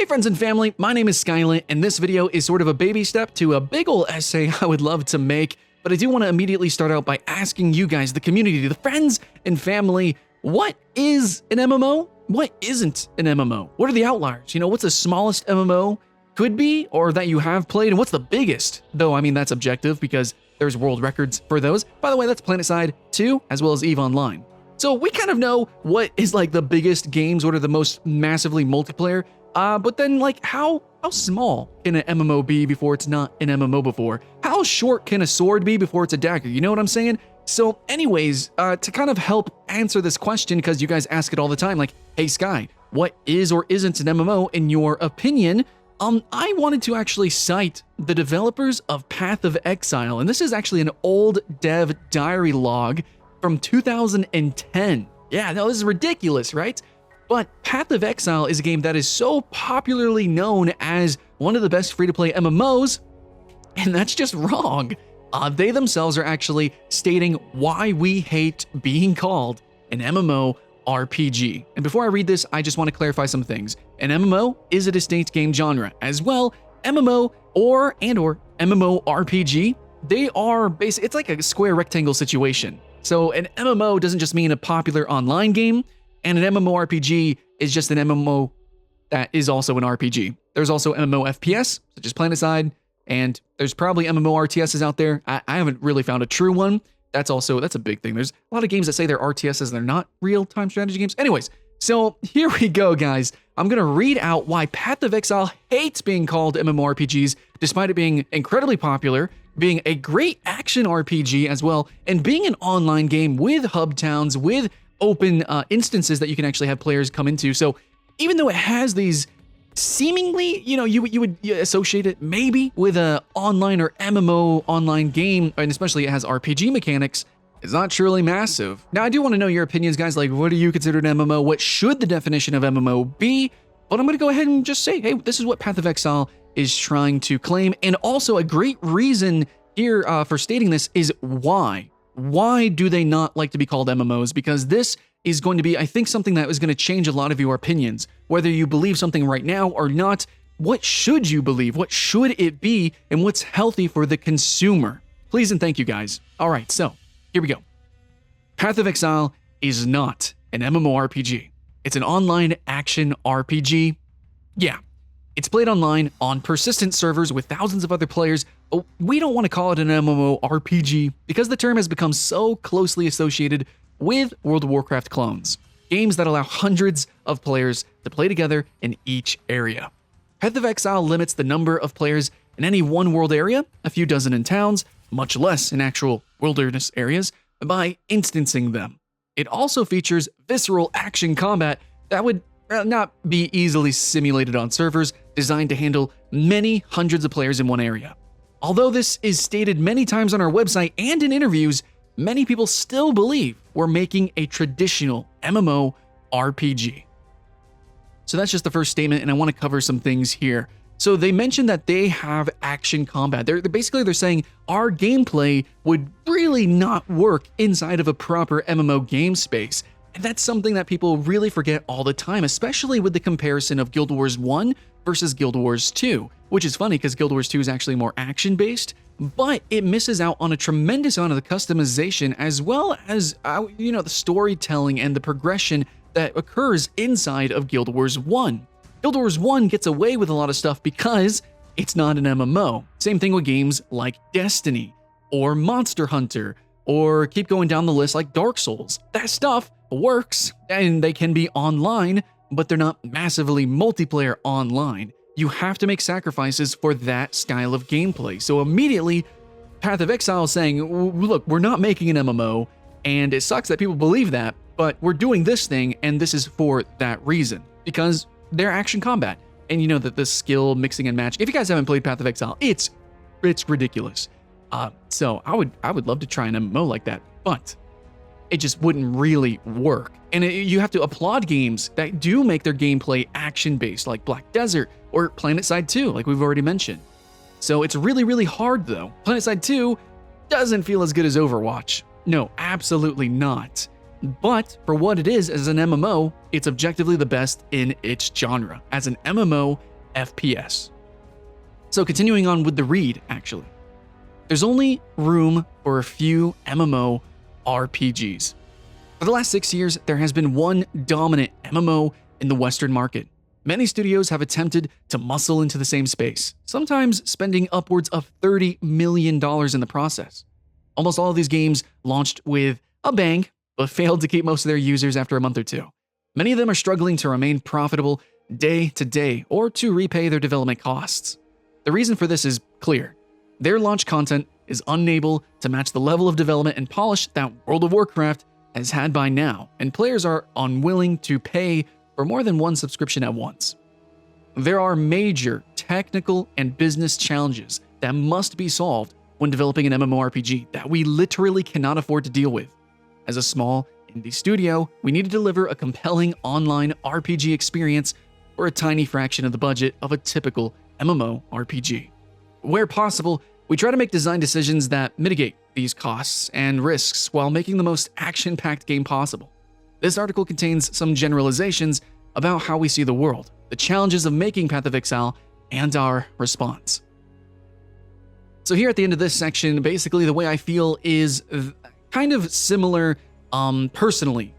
Hey friends and family, my name is Skylent, and this video is sort of a baby step to a big ol' essay I would love to make, but I do want to immediately start out by asking you guys, the community, the friends and family, what is an MMO? What isn't an MMO? What are the outliers? You know, what's the smallest MMO could be or that you have played, and what's the biggest? Though, I mean, that's objective because there's world records for those. By the way, that's PlanetSide 2 as well as EVE Online. So we kind of know what is like the biggest games, what are the most massively multiplayer, but then like how small can an MMO be before it's not an MMO before? How short can a sword be before it's a dagger? You know what I'm saying? So anyways, to kind of help answer this question, because you guys ask it all the time, like, hey Sky, what is or isn't an MMO in your opinion? I wanted to actually cite the developers of Path of Exile, and this is actually an old dev diary log from 2010. Yeah, no, this is ridiculous, right? But Path of Exile is a game that is so popularly known as one of the best free-to-play MMOs, and that's just wrong. They themselves are actually stating why we hate being called an MMORPG. And before I read this, I just want to clarify some things. An MMO is a distinct game genre. As well, MMO or MMORPG, they are basically, it's like a square rectangle situation. So an MMO doesn't just mean a popular online game, and an MMORPG is just an MMO that is also an RPG. There's also MMO FPS, such as PlanetSide, and there's probably MMO RTSs out there. I haven't really found a true one. That's a big thing. There's a lot of games that say they're RTSs and they're not real-time strategy games. Anyways, so here we go, guys. I'm gonna read out why Path of Exile hates being called MMORPGs, despite it being incredibly popular, being a great action RPG as well, and being an online game with hub towns, with open instances that you can actually have players come into. So even though it has these seemingly, you know, you would associate it maybe with a online or MMO online game, and especially it has RPG mechanics, it's not truly massive. Now, I do want to know your opinions, guys. Like, what do you consider an MMO? What should the definition of MMO be? But I'm going to go ahead and just say, hey, this is what Path of Exile is trying to claim. And also a great reason here for stating this is why. Why do they not like to be called MMOs? Because this is going to be, I think, something that is going to change a lot of your opinions. Whether you believe something right now or not, what should you believe? What should it be? And what's healthy for the consumer? Please and thank you, guys. All right, so here we go. Path of Exile is not an MMORPG. It's an online action RPG. Yeah, it's played online on persistent servers with thousands of other players, but we don't want to call it an MMORPG because the term has become so closely associated with World of Warcraft clones, games that allow hundreds of players to play together in each area. Path of Exile limits the number of players in any one world area, a few dozen in towns, much less in actual wilderness areas, by instancing them. It also features visceral action combat that would not be easily simulated on servers designed to handle many hundreds of players in one area. Although this is stated many times on our website and in interviews, many people still believe we're making a traditional MMORPG. So that's just the first statement, and I want to cover some things here. So they mentioned that they have action combat. They're saying our gameplay would really not work inside of a proper MMO game space. And that's something that people really forget all the time, especially with the comparison of Guild Wars 1 versus Guild Wars 2, which is funny because Guild Wars 2 is actually more action-based, but it misses out on a tremendous amount of the customization as well as, the storytelling and the progression that occurs inside of Guild Wars 1. Guild Wars 1 gets away with a lot of stuff because it's not an MMO. Same thing with games like Destiny or Monster Hunter, or keep going down the list like Dark Souls. That stuff works and they can be online, but they're not massively multiplayer online. You have to make sacrifices for that style of gameplay. So immediately, Path of Exile is saying, look, we're not making an MMO, and it sucks that people believe that, but we're doing this thing, and this is for that reason, because they're action combat. And you know that the skill mixing and matching, if you guys haven't played Path of Exile, it's ridiculous. So I would love to try an MMO like that, but it just wouldn't really work. And you have to applaud games that do make their gameplay action-based, like Black Desert or PlanetSide 2, like we've already mentioned. So it's really, really hard, though. PlanetSide 2 doesn't feel as good as Overwatch. No, absolutely not. But for what it is as an MMO, it's objectively the best in its genre. As an MMO, FPS. So continuing on with the read, actually. There's only room for a few MMORPGs. For the last 6 years, there has been one dominant MMO in the Western market. Many studios have attempted to muscle into the same space, sometimes spending upwards of $30 million in the process. Almost all of these games launched with a bang, but failed to keep most of their users after a month or two. Many of them are struggling to remain profitable day to day or to repay their development costs. The reason for this is clear. Their launch content is unable to match the level of development and polish that World of Warcraft has had by now, and players are unwilling to pay for more than one subscription at once. There are major technical and business challenges that must be solved when developing an MMORPG that we literally cannot afford to deal with. As a small indie studio, we need to deliver a compelling online RPG experience for a tiny fraction of the budget of a typical MMORPG. Where possible, we try to make design decisions that mitigate these costs and risks while making the most action-packed game possible. This article contains some generalizations about how we see the world, the challenges of making Path of Exile, and our response. So here at the end of this section, basically the way I feel is kind of similar personally.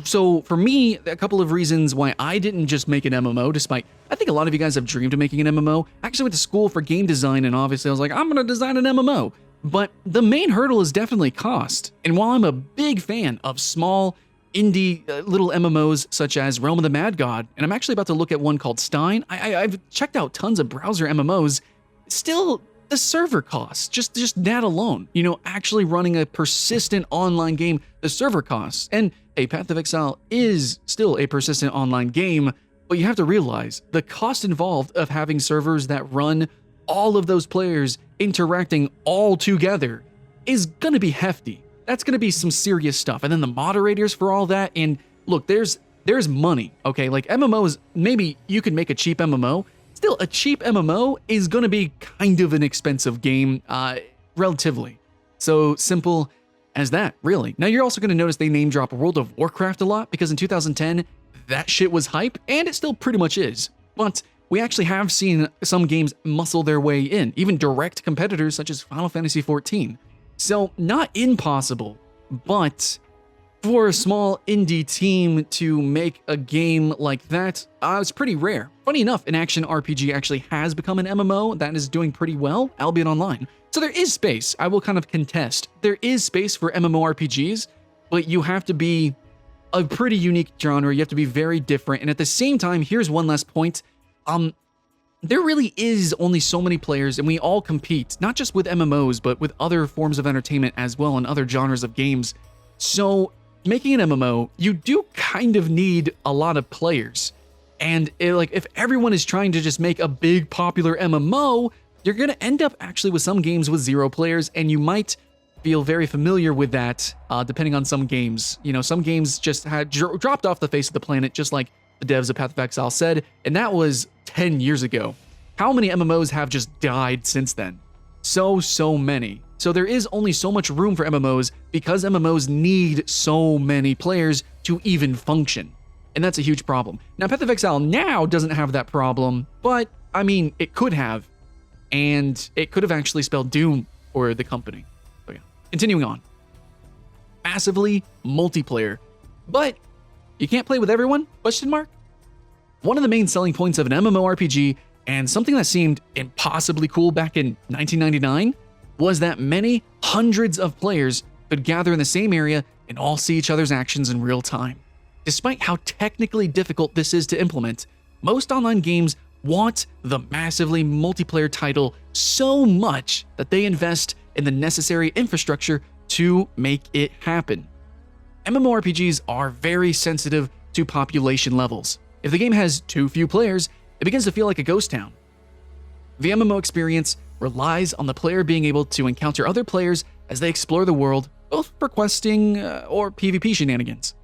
So for me, a couple of reasons why I didn't just make an MMO, despite I think a lot of you guys have dreamed of making an MMO. I actually went to school for game design, and obviously I was like, I'm going to design an MMO. But the main hurdle is definitely cost. And while I'm a big fan of small, indie little MMOs such as Realm of the Mad God, and I'm actually about to look at one called Stein, I've checked out tons of browser MMOs, still the server costs, just that alone, actually running a persistent online game, the server costs. And hey, Path of Exile is still a persistent online game, but you have to realize the cost involved of having servers that run all of those players interacting all together is gonna be hefty. That's gonna be some serious stuff. And then the moderators for all that, and look, there's money, okay? Like MMOs, maybe you could make a cheap MMO. Still, a cheap MMO is gonna be kind of an expensive game, relatively. So simple as that, really. Now you're also gonna notice they name drop World of Warcraft a lot, because in 2010, that shit was hype, and it still pretty much is. But we actually have seen some games muscle their way in, even direct competitors such as Final Fantasy XIV. So not impossible, but for a small indie team to make a game like that, it's pretty rare. Funny enough, an action RPG actually has become an MMO that is doing pretty well, albeit online. So there is space, I will kind of contest. There is space for MMORPGs, but you have to be a pretty unique genre, you have to be very different, and at the same time, here's one last point. There really is only so many players, and we all compete, not just with MMOs, but with other forms of entertainment as well and other genres of games. So making an MMO, you do kind of need a lot of players. And if everyone is trying to just make a big popular MMO, you're going to end up actually with some games with 0 players, and you might feel very familiar with that, depending on some games. Some games just had dropped off the face of the planet, just like the devs of Path of Exile said, and that was 10 years ago. How many MMOs have just died since then? So many. So there is only so much room for MMOs because MMOs need so many players to even function. And that's a huge problem. Now, Path of Exile now doesn't have that problem, but I mean, it could have. And it could have actually spelled doom for the company. So yeah, continuing on. Massively multiplayer. But you can't play with everyone? Question mark? One of the main selling points of an MMORPG, and something that seemed impossibly cool back in 1999, was that many hundreds of players could gather in the same area and all see each other's actions in real time. Despite how technically difficult this is to implement, most online games want the massively multiplayer title so much that they invest in the necessary infrastructure to make it happen. MMORPGs are very sensitive to population levels. If the game has too few players, it begins to feel like a ghost town. The MMO experience relies on the player being able to encounter other players as they explore the world, both for questing or PvP shenanigans.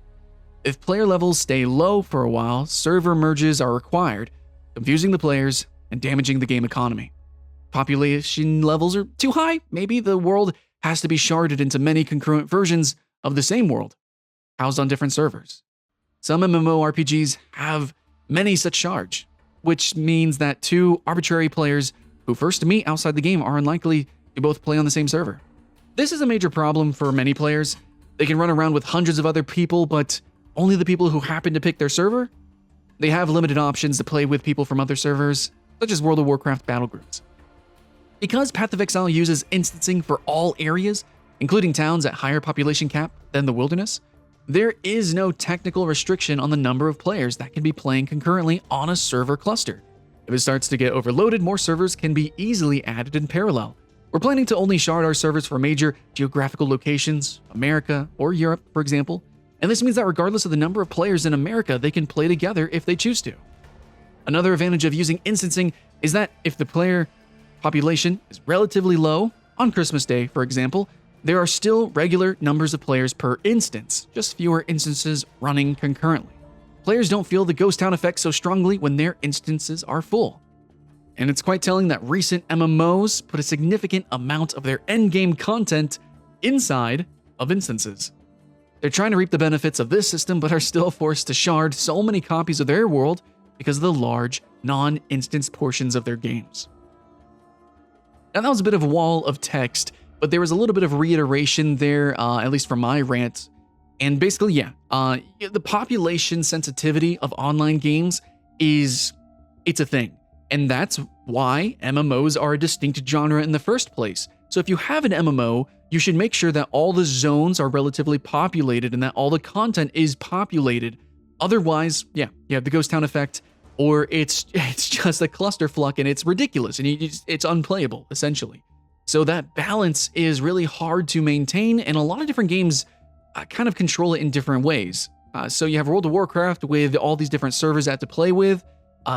If player levels stay low for a while, server merges are required, confusing the players and damaging the game economy. Population levels are too high, maybe the world has to be sharded into many concurrent versions of the same world, housed on different servers. Some MMORPGs have many such shards. which means that two arbitrary players who first meet outside the game are unlikely to both play on the same server. This is a major problem for many players. They can run around with hundreds of other people, but only the people who happen to pick their server? They have limited options to play with people from other servers, such as World of Warcraft battlegroups. Because Path of Exile uses instancing for all areas, including towns at higher population cap than the wilderness, there is no technical restriction on the number of players that can be playing concurrently on a server cluster. If it starts to get overloaded, more servers can be easily added in parallel. We're planning to only shard our servers for major geographical locations, America or Europe, for example, and this means that regardless of the number of players in America, they can play together if they choose to. Another advantage of using instancing is that if the player population is relatively low, on Christmas Day, for example, there are still regular numbers of players per instance, just fewer instances running concurrently. Players don't feel the ghost town effect so strongly when their instances are full. And it's quite telling that recent MMOs put a significant amount of their endgame content inside of instances. They're trying to reap the benefits of this system, but are still forced to shard so many copies of their world because of the large, non-instance portions of their games. Now, that was a bit of a wall of text, but there was a little bit of reiteration there, at least from my rant. And basically, the population sensitivity of online games it's a thing. And that's why MMOs are a distinct genre in the first place. So if you have an MMO, you should make sure that all the zones are relatively populated and that all the content is populated. Otherwise, you have the ghost town effect, or it's just a clusterfuck and it's ridiculous and it's unplayable, essentially. So that balance is really hard to maintain, and a lot of different games kind of control it in different ways. So you have World of Warcraft with all these different servers that to play with.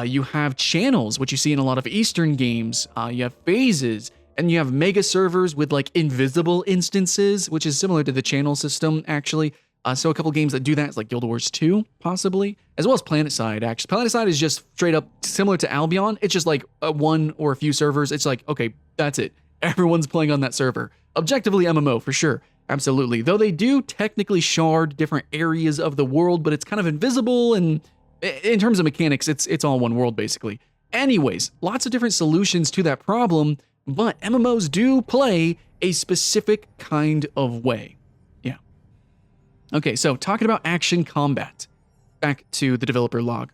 You have channels, which you see in a lot of Eastern games. You have phases, and you have mega servers with like invisible instances, which is similar to the channel system, actually. So a couple games that do that is like Guild Wars 2, possibly, as well as PlanetSide, actually. PlanetSide is just straight up similar to Albion. It's just like one or a few servers. It's like, okay, that's it. Everyone's playing on that server. Objectively MMO, for sure. Absolutely. Though they do technically shard different areas of the world, but it's kind of invisible, and in terms of mechanics, it's all one world, basically. Anyways, lots of different solutions to that problem, but MMOs do play a specific kind of way. Yeah. Okay, so talking about action combat. Back to the developer log.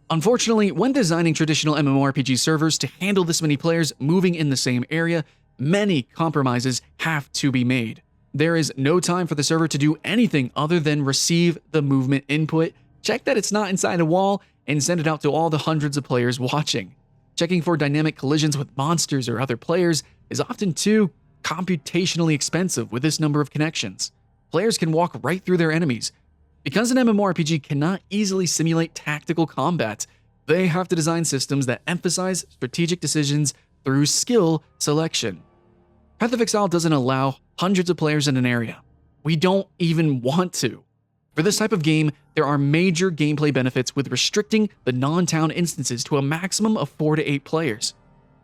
Unfortunately, when designing traditional MMORPG servers to handle this many players moving in the same area, many compromises have to be made. There is no time for the server to do anything other than receive the movement input, check that it's not inside a wall, and send it out to all the hundreds of players watching. Checking for dynamic collisions with monsters or other players is often too computationally expensive with this number of connections. Players can walk right through their enemies. Because an MMORPG cannot easily simulate tactical combat, they have to design systems that emphasize strategic decisions through skill selection. Path of Exile doesn't allow hundreds of players in an area. We don't even want to. For this type of game, there are major gameplay benefits with restricting the non-town instances to a maximum of 4 to 8 players.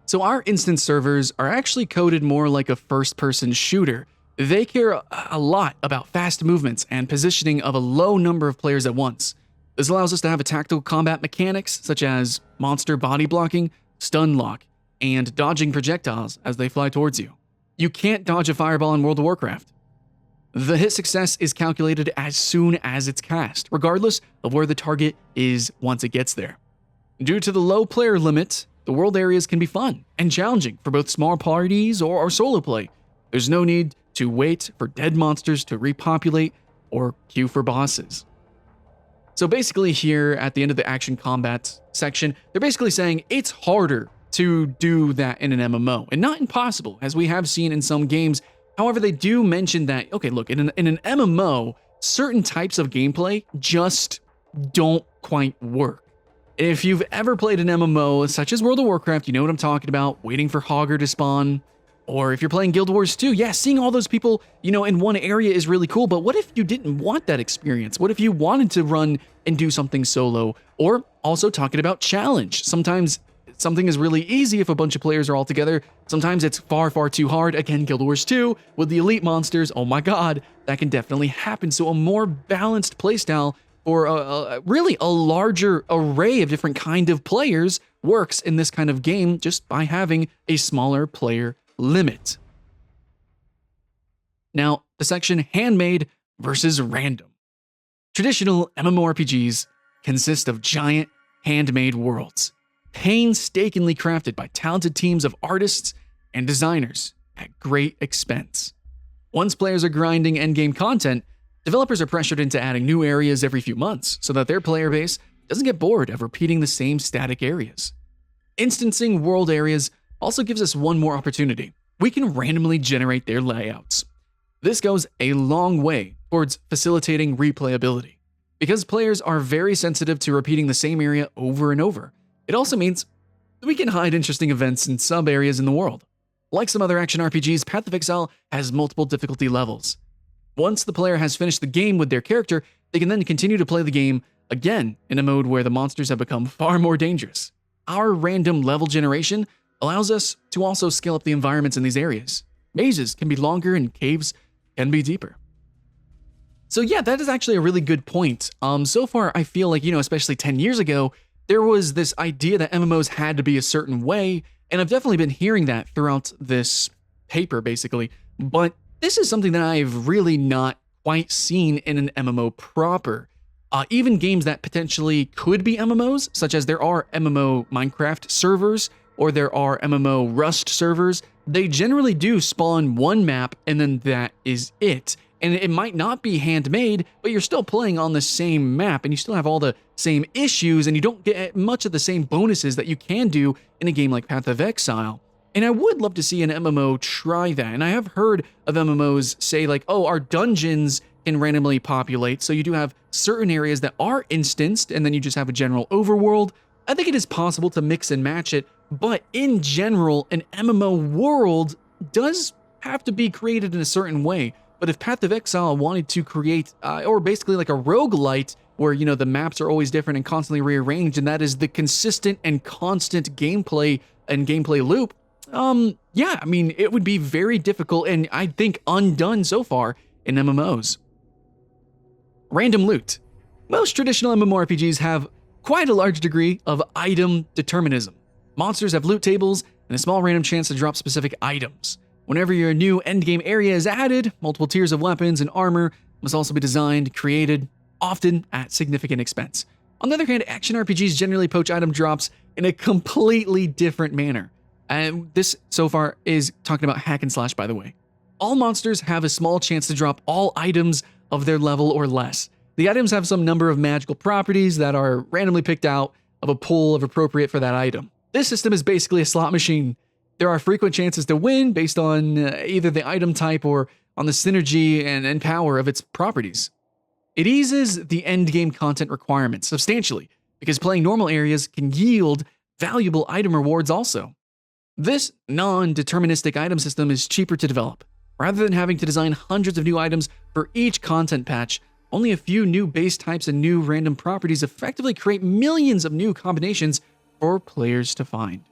So our instance servers are actually coded more like a first-person shooter. They care a lot about fast movements and positioning of a low number of players at once. This allows us to have a tactical combat mechanics such as monster body blocking, stun lock, and dodging projectiles as they fly towards you. You can't dodge a fireball in World of Warcraft. The hit success is calculated as soon as it's cast, regardless of where the target is once it gets there. Due to the low player limit, the world areas can be fun and challenging for both small parties or solo play. There's no need to wait for dead monsters to repopulate or queue for bosses. So basically here at the end of the action combat section, they're basically saying it's harder to do that in an MMO, and not impossible, as we have seen in some games. However, they do mention that, okay, look, in an MMO, certain types of gameplay just don't quite work. If you've ever played an MMO, such as World of Warcraft, you know what I'm talking about, waiting for Hogger to spawn. Or if you're playing Guild Wars 2, yeah, seeing all those people, in one area is really cool, but what if you didn't want that experience? What if you wanted to run and do something solo? Or also talking about challenge. Sometimes something is really easy if a bunch of players are all together. Sometimes it's far, far too hard. Again, Guild Wars 2 with the elite monsters. Oh my god, that can definitely happen. So a more balanced playstyle for really a larger array of different kind of players works in this kind of game just by having a smaller player limit. Now, the section handmade versus random. Traditional MMORPGs consist of giant handmade worlds, painstakingly crafted by talented teams of artists and designers at great expense. Once players are grinding endgame content, developers are pressured into adding new areas every few months so that their player base doesn't get bored of repeating the same static areas. Instancing world areas also gives us one more opportunity. We can randomly generate their layouts. This goes a long way towards facilitating replayability. Because players are very sensitive to repeating the same area over and over, it also means that we can hide interesting events in sub-areas in the world. Like some other action RPGs, Path of Exile has multiple difficulty levels. Once the player has finished the game with their character, they can then continue to play the game again in a mode where the monsters have become far more dangerous. Our random level generation allows us to also scale up the environments in these areas. Mazes can be longer and caves can be deeper. So yeah, that is actually a really good point. So far, I feel like, especially 10 years ago, there was this idea that MMOs had to be a certain way, and I've definitely been hearing that throughout this paper, basically. But this is something that I've really not quite seen in an MMO proper. Even games that potentially could be MMOs, such as there are MMO Minecraft servers, or there are MMO Rust servers, they generally do spawn one map, and then that is it. And it might not be handmade, but you're still playing on the same map, and you still have all the same issues, and you don't get much of the same bonuses that you can do in a game like Path of Exile. And I would love to see an MMO try that. And I have heard of MMOs say like, oh, our dungeons can randomly populate, so you do have certain areas that are instanced, and then you just have a general overworld. I think it is possible to mix and match it, but in general, an MMO world does have to be created in a certain way. But if Path of Exile wanted to create, or basically like a roguelite, where, the maps are always different and constantly rearranged, and that is the consistent and constant gameplay and gameplay loop, yeah, I mean, it would be very difficult, and I think undone so far in MMOs. Random loot. Most traditional MMORPGs have quite a large degree of item determinism. Monsters have loot tables and a small random chance to drop specific items. Whenever your new endgame area is added, multiple tiers of weapons and armor must also be designed, created, often at significant expense. On the other hand, action RPGs generally approach item drops in a completely different manner. And this, so far, is talking about hack and slash, by the way. All monsters have a small chance to drop all items of their level or less. The items have some number of magical properties that are randomly picked out of a pool of appropriate for that item. This system is basically a slot machine. There are frequent chances to win based on either the item type or on the synergy and power of its properties. It eases the endgame content requirements substantially because playing normal areas can yield valuable item rewards also. This non-deterministic item system is cheaper to develop. Rather than having to design hundreds of new items for each content patch, only a few new base types and new random properties effectively create millions of new combinations for players to find.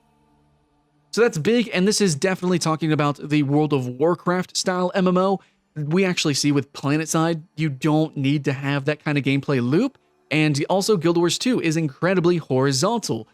So that's big, and this is definitely talking about the World of Warcraft style MMO. We actually see with PlanetSide, you don't need to have that kind of gameplay loop, and also Guild Wars 2 is incredibly horizontal.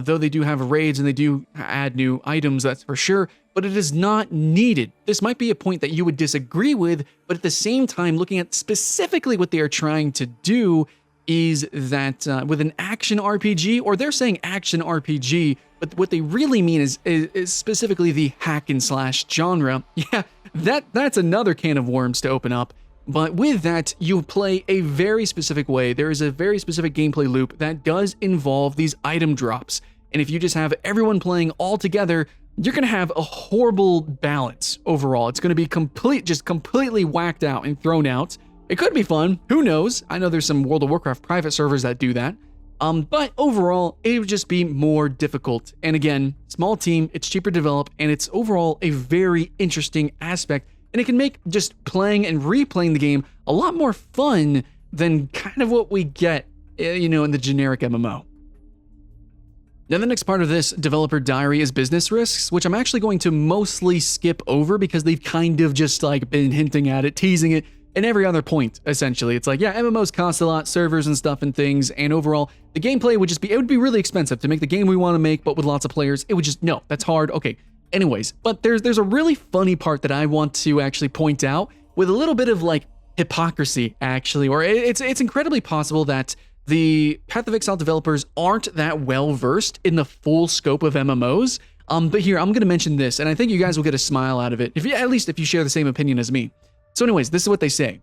Though they do have raids and they do add new items, that's for sure, but it is not needed. This might be a point that you would disagree with, but at the same time, looking at specifically what they are trying to do is that with an action RPG, or they're saying action RPG, but what they really mean is specifically the hack and slash genre. Yeah, that's another can of worms to open up. But with that, you play a very specific way. There is a very specific gameplay loop that does involve these item drops. And if you just have everyone playing all together, you're going to have a horrible balance overall. It's going to be completely whacked out and thrown out. It could be fun. Who knows? I know there's some World of Warcraft private servers that do that. But overall, it would just be more difficult. And again, small team, it's cheaper to develop, and it's overall a very interesting aspect. And it can make just playing and replaying the game a lot more fun than kind of what we get, in the generic MMO. Now, the next part of this developer diary is business risks, which I'm actually going to mostly skip over because they've kind of just like been hinting at it, teasing it, and every other point, essentially. It's like, yeah, MMOs cost a lot, servers and stuff and things, and overall, the gameplay would just be, it would be really expensive to make the game we want to make, but with lots of players, it would just, no, that's hard, okay. Anyways, but there's a really funny part that I want to actually point out with a little bit of like hypocrisy, actually, or it's incredibly possible that the Path of Exile developers aren't that well versed in the full scope of MMOs. But here, I'm going to mention this, and I think you guys will get a smile out of it, at least if you share the same opinion as me. So anyways, this is what they say.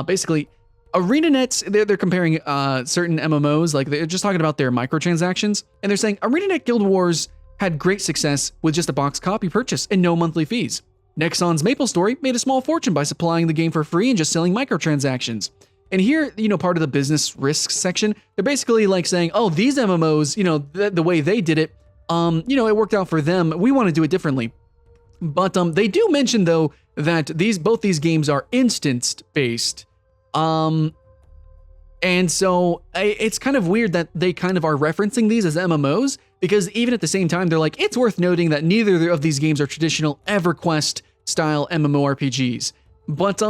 Basically, ArenaNet, they're comparing certain MMOs, like they're just talking about their microtransactions, and they're saying ArenaNet Guild Wars had great success with just a box copy purchase and no monthly fees. Nexon's MapleStory made a small fortune by supplying the game for free and just selling microtransactions. And here, part of the business risks section, they're basically like saying, oh, these MMOs, the way they did it, it worked out for them. We want to do it differently. But they do mention, though, that both these games are instanced-based. And so it's kind of weird that they kind of are referencing these as MMOs, because even at the same time, they're like, it's worth noting that neither of these games are traditional EverQuest-style MMORPGs. But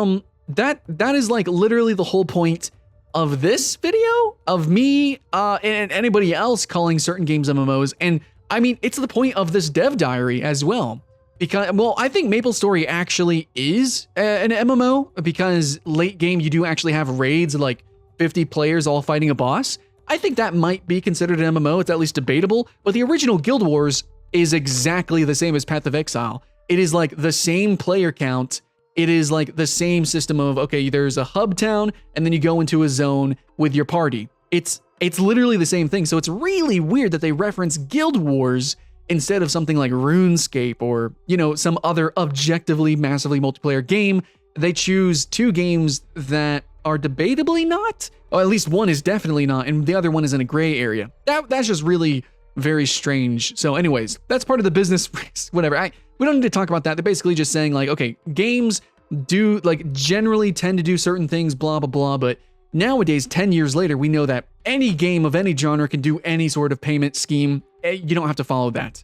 that is like literally the whole point of this video, of me and anybody else calling certain games MMOs. And I mean, it's the point of this dev diary as well. Because, well, I think MapleStory actually is an MMO, because late game you do actually have raids of like 50 players all fighting a boss. I think that might be considered an MMO. It's at least debatable. But the original Guild Wars is exactly the same as Path of Exile. It is like the same player count. It is like the same system of, okay, there's a hub town, and then you go into a zone with your party. It's literally the same thing. So it's really weird that they reference Guild Wars instead of something like RuneScape or, some other objectively massively multiplayer game. They choose two games that are debatably not, or at least one is definitely not, and the other one is in a gray area. That's just really very strange. So anyways, that's part of the business risk, whatever. We don't need to talk about that. They're basically just saying like, okay, games do like generally tend to do certain things, blah, blah, blah, but nowadays, 10 years later, we know that any game of any genre can do any sort of payment scheme. You don't have to follow that.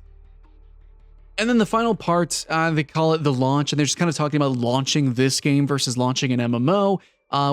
And then the final part, they call it the launch, and they're just kind of talking about launching this game versus launching an MMO,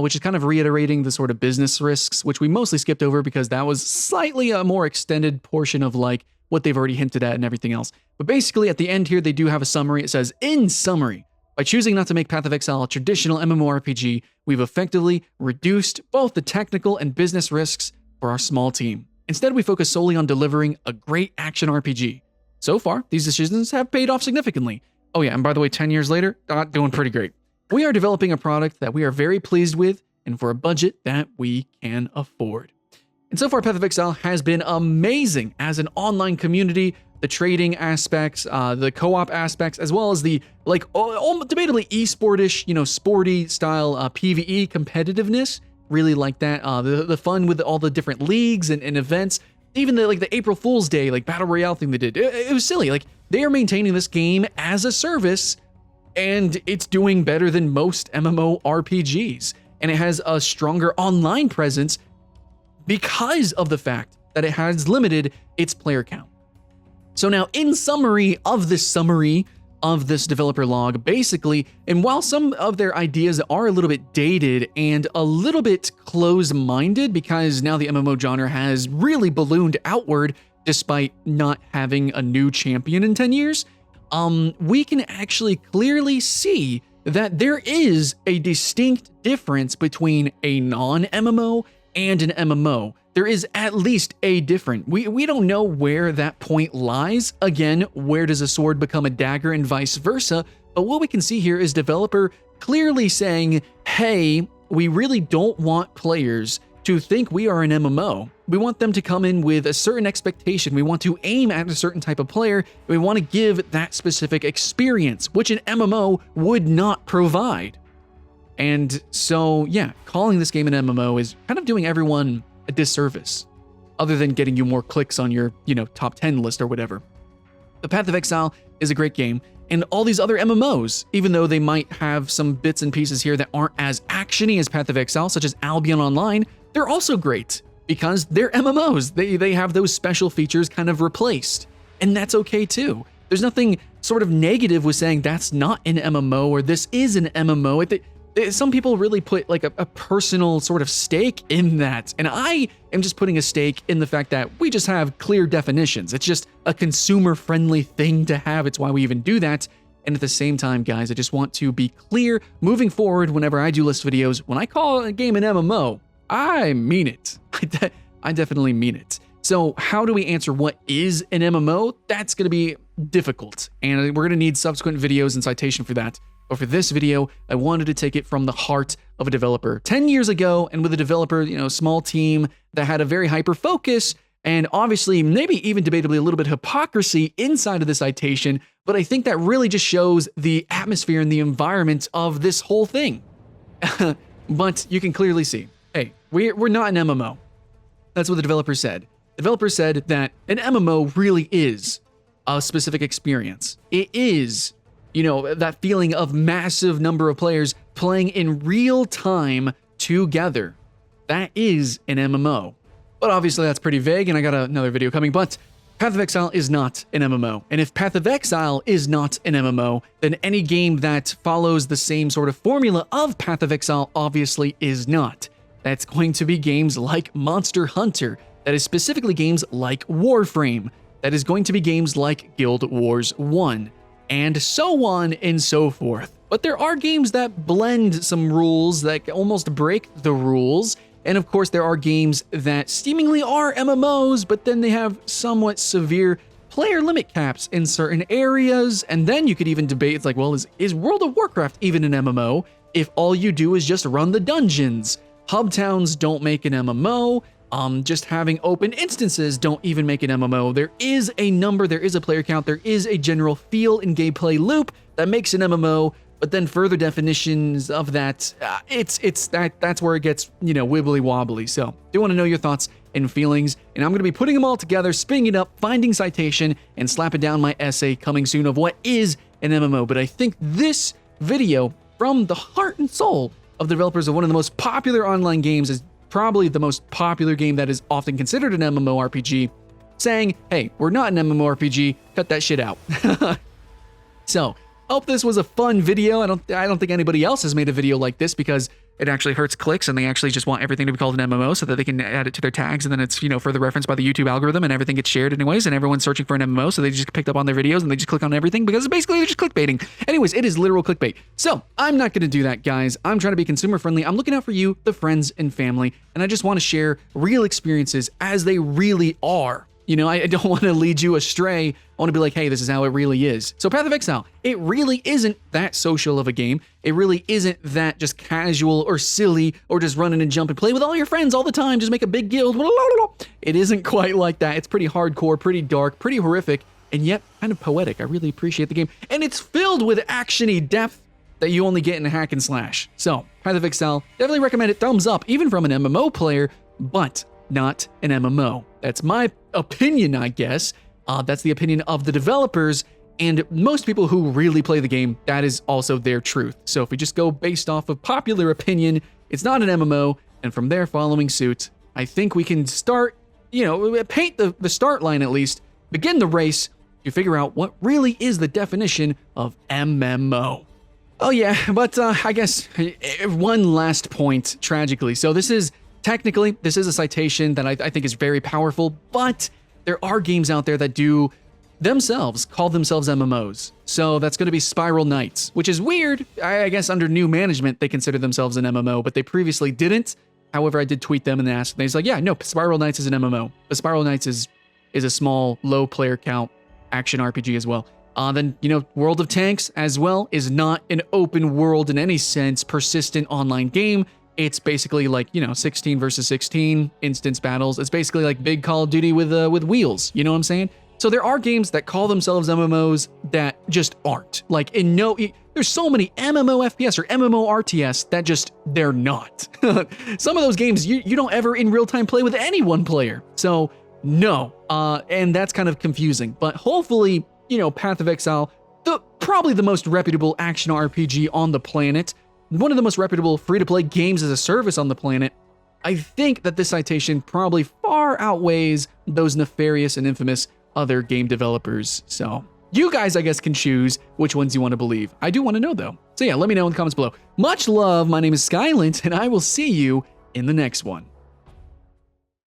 which is kind of reiterating the sort of business risks, which we mostly skipped over because that was slightly a more extended portion of like what they've already hinted at and everything else. But basically, at the end here, they do have a summary. It says, in summary, by choosing not to make Path of Exile a traditional MMORPG, we've effectively reduced both the technical and business risks for our small team. Instead, we focus solely on delivering a great action RPG. So far, these decisions have paid off significantly. Oh yeah, and by the way, 10 years later, doing pretty great. We are developing a product that we are very pleased with and for a budget that we can afford. And so far, Path of Exile has been amazing as an online community. The trading aspects, the co-op aspects, as well as the like debatably esportish, sporty style PvE competitiveness. Really like that. The fun with all the different leagues and events. Even the April Fool's Day battle royale thing they did. It was silly. Like they are maintaining this game as a service, and it's doing better than most MMORPGs. And it has a stronger online presence because of the fact that it has limited its player count. So now, in summary of this developer log, basically, and while some of their ideas are a little bit dated and a little bit close-minded, because now the MMO genre has really ballooned outward despite not having a new champion in 10 years, we can actually clearly see that there is a distinct difference between a non-MMO and an MMO. There is at least a difference. We don't know where that point lies. Again, where does a sword become a dagger and vice versa? But what we can see here is developer clearly saying, hey, we really don't want players to think we are an MMO. We want them to come in with a certain expectation. We want to aim at a certain type of player. We want to give that specific experience, which an MMO would not provide. And so, yeah, calling this game an MMO is kind of doing everyone a disservice, other than getting you more clicks on your, top 10 list or whatever. The Path of Exile is a great game, and all these other MMOs, even though they might have some bits and pieces here that aren't as actiony as Path of Exile, such as Albion Online, they're also great because they're MMOs. They have those special features kind of replaced, and that's okay too. There's nothing sort of negative with saying that's not an MMO or this is an MMO. some people really put like a personal sort of stake in that. And I am just putting a stake in the fact that we just have clear definitions. It's just a consumer-friendly thing to have. It's why we even do that. And at the same time, guys, I just want to be clear moving forward whenever I do list videos. When I call a game an MMO, I mean it. I definitely mean it. So how do we answer what is an MMO? That's going to be difficult. And we're going to need subsequent videos and citation for that. But for this video, I wanted to take it from the heart of a developer 10 years ago, and with a developer, small team that had a very hyper focus, and obviously maybe even debatably a little bit of hypocrisy inside of the citation, but I think that really just shows the atmosphere and the environment of this whole thing. But you can clearly see, hey, we're not an MMO. That's what the developer said. The developer said that an MMO really is a specific experience. It is, that feeling of massive number of players playing in real time together. That is an MMO. But obviously that's pretty vague, and I got another video coming, but Path of Exile is not an MMO. And if Path of Exile is not an MMO, then any game that follows the same sort of formula of Path of Exile obviously is not. That's going to be games like Monster Hunter. That is specifically games like Warframe. That is going to be games like Guild Wars 1. And so on and so forth. But there are games that blend some rules that almost break the rules. And of course, there are games that seemingly are MMOs, but then they have somewhat severe player limit caps in certain areas. And then you could even debate, it's like, well, is World of Warcraft even an MMO if all you do is just run the dungeons? Hub towns don't make an MMO. Just having open instances don't even make an MMO. There is a number, there is a player count, there is a general feel and gameplay loop that makes an MMO. But then further definitions of that, that's where it gets, wibbly wobbly. So do want to know your thoughts and feelings, and I'm going to be putting them all together, spinning it up, finding citation, and slapping down my essay coming soon of what is an MMO. But I think this video, from the heart and soul of the developers of one of the most popular online games, is probably the most popular game that is often considered an MMORPG, saying, hey, we're not an MMORPG, cut that shit out. So, hope this was a fun video. I don't think anybody else has made a video like this because it actually hurts clicks, and they actually just want everything to be called an MMO so that they can add it to their tags, and then it's, further referenced by the YouTube algorithm, and everything gets shared anyways, and everyone's searching for an MMO, so they just picked up on their videos and they just click on everything because basically they're just clickbaiting. Anyways, it is literal clickbait. So I'm not going to do that, guys. I'm trying to be consumer friendly. I'm looking out for you, the friends and family, and I just want to share real experiences as they really are. I don't want to lead you astray. I want to be like, hey, this is how it really is. So Path of Exile, it really isn't that social of a game. It really isn't that just casual or silly or just run in and jump and play with all your friends all the time. Just make a big guild. It isn't quite like that. It's pretty hardcore, pretty dark, pretty horrific, and yet kind of poetic. I really appreciate the game. And it's filled with action-y depth that you only get in a hack and slash. So Path of Exile, definitely recommend it. Thumbs up, even from an MMO player, but not an MMO. That's my opinion, I guess. That's the opinion of the developers, and most people who really play the game, that is also their truth. So if we just go based off of popular opinion, it's not an MMO, and from there following suit, I think we can start, paint the start line at least, begin the race to figure out what really is the definition of MMO. Oh yeah, but I guess one last point, tragically. So this is a citation that I think is very powerful, but there are games out there that do call themselves MMOs. So that's going to be Spiral Knights, which is weird. I guess under new management, they consider themselves an MMO, but they previously didn't. However, I did tweet them and ask, and he's like, yeah, no, Spiral Knights is an MMO. But Spiral Knights is a small, low player count action RPG as well. Then, World of Tanks as well is not an open world in any sense, persistent online game. It's basically like, 16 versus 16 instance battles. It's basically like big Call of Duty with wheels. You know what I'm saying? So there are games that call themselves MMOs that just aren't. Like there's so many MMO FPS or MMO RTS that just, they're not. Some of those games you don't ever in real time play with any one player. So no, and that's kind of confusing. But hopefully, Path of Exile, probably the most reputable action RPG on the planet, one of the most reputable free-to-play games as a service on the planet, I think that this citation probably far outweighs those nefarious and infamous other game developers. So, You guys, I guess, can choose which ones you want to believe. I do want to know, though. So yeah, let me know in the comments below. Much love. My name is Skylent, and I will see you in the next one.